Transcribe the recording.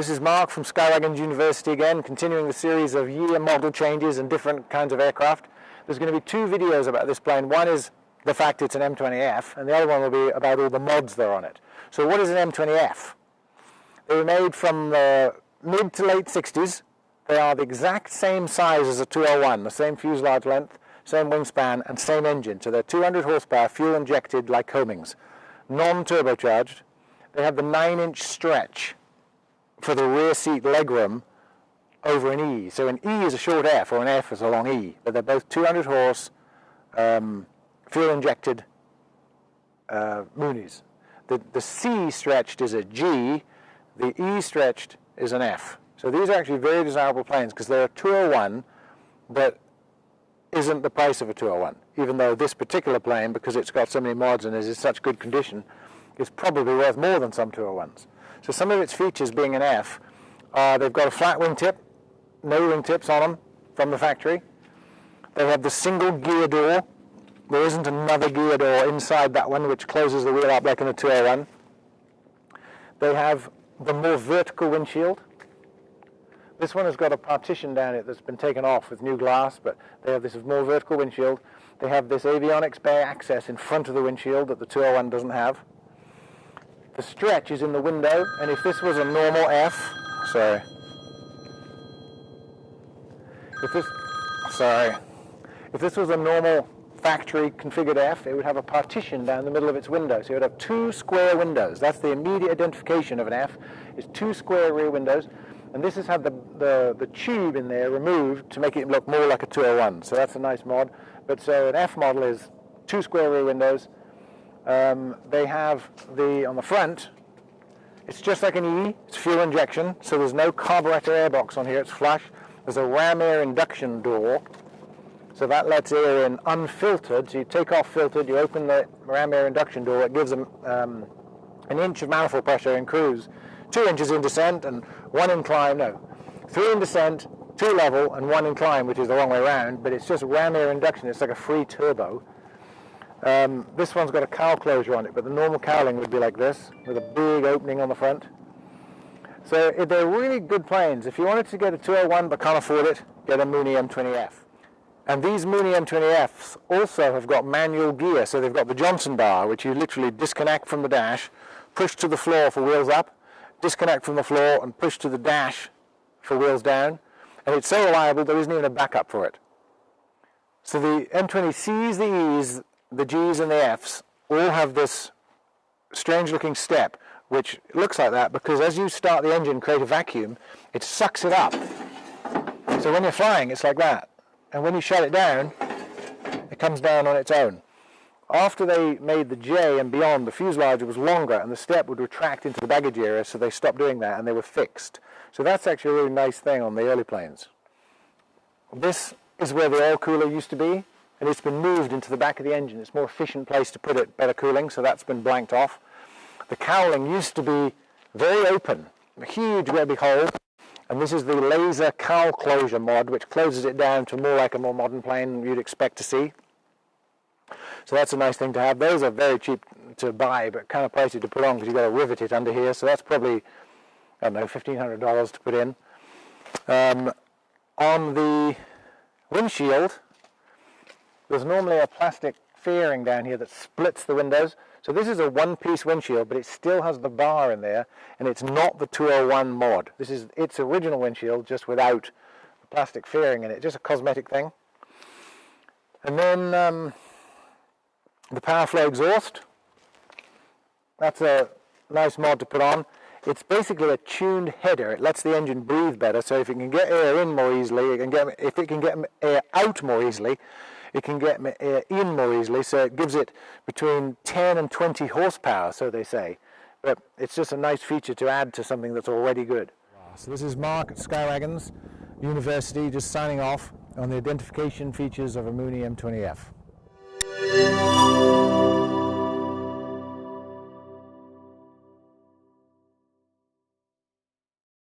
this is Mark from Skywagons University again, continuing the series of year model changes and different kinds of aircraft. There's going to be two videos about this plane. One is the fact it's an M20F, and the other one will be about all the mods that are on it. So what is an M20F? They were made from the mid to late 60s. They are the exact same size as a 201, the same fuselage length, same wingspan, and same engine. So they're 200 horsepower, fuel injected like Cummings, non-turbocharged. They have the 9-inch stretch for the rear seat legroom over an E. So an E is a short F, or an F is a long E. But they're both 200 horse, fuel-injected Moonies. The C stretched is a G, the E stretched is an F. So these are actually very desirable planes because they're a 201 that isn't the price of a 201, even though this particular plane, because it's got so many mods and is in such good condition, is probably worth more than some 201s. So some of its features being an F, they've got a flat wingtip, no wingtips on them from the factory. They have the single gear door. There isn't another gear door inside that one which closes the wheel up like in a 201. They have the more vertical windshield. This one has got a partition down it that's been taken off with new glass, but they have this more vertical windshield. They have this avionics bay access in front of the windshield that the 201 doesn't have. The stretch is in the window, and if this was a normal F, if this was a normal factory configured F, it would have a partition down the middle of its window. So it would have two square windows. That's the immediate identification of an F, is two square rear windows. And this has had the tube in there removed to make it look more like a 201. So that's a nice mod. But so an F model is two square rear windows. They have on the front, it's just like an E, it's fuel injection, so there's no carburetor airbox on here, it's flush. There's a ram air induction door, so that lets air in unfiltered. So you take off filtered, you open the ram air induction door, it gives them an inch of manifold pressure in cruise, 2 inches in descent, and 1 in climb, 3 in descent, 2 level, and 1 in climb, which is the wrong way around, but it's just ram air induction, it's like a free turbo. This one's got a cowl closure on it, but the normal cowling would be like this, with a big opening on the front. So they're really good planes. If you wanted to get a 201 but can't afford it, get a Mooney M20F. And these Mooney M20Fs also have got manual gear, so they've got the Johnson bar, which you literally disconnect from the dash, push to the floor for wheels up, disconnect from the floor and push to the dash for wheels down. And it's so reliable there isn't even a backup for it. So the M20Cs, the Es, the Gs and the Fs all have this strange looking step which looks like that because as you start the engine, create a vacuum, it sucks it up. So when you're flying it's like that, and when you shut it down it comes down on its own. After they made the J and beyond, the fuselage was longer and the step would retract into the baggage area, so they stopped doing that and they were fixed. So that's actually a really nice thing on the early planes. This is where the oil cooler used to be, and it's been moved into the back of the engine. It's a more efficient place to put it, better cooling, so that's been blanked off. The cowling used to be very open, a huge webby hole, and this is the laser cowl closure mod, which closes it down to more like a more modern plane you'd expect to see. So that's a nice thing to have. Those are very cheap to buy, but kind of pricey to put on because you've got to rivet it under here, so that's probably, I don't know, $1,500 to put in. On the windshield, there's normally a plastic fairing down here that splits the windows. So this is a one-piece windshield, but it still has the bar in there, and it's not the 201 mod. This is its original windshield, just without the plastic fairing in it, just a cosmetic thing. And then the power flow exhaust. That's a nice mod to put on. It's basically a tuned header. It lets the engine breathe better, so if it can get air in more easily, if it can get air out more easily, it can get air in more easily, so it gives it between 10 and 20 horsepower, so they say. But it's just a nice feature to add to something that's already good. So this is Mark at Skywagons University, just signing off on the identification features of a Mooney M20F.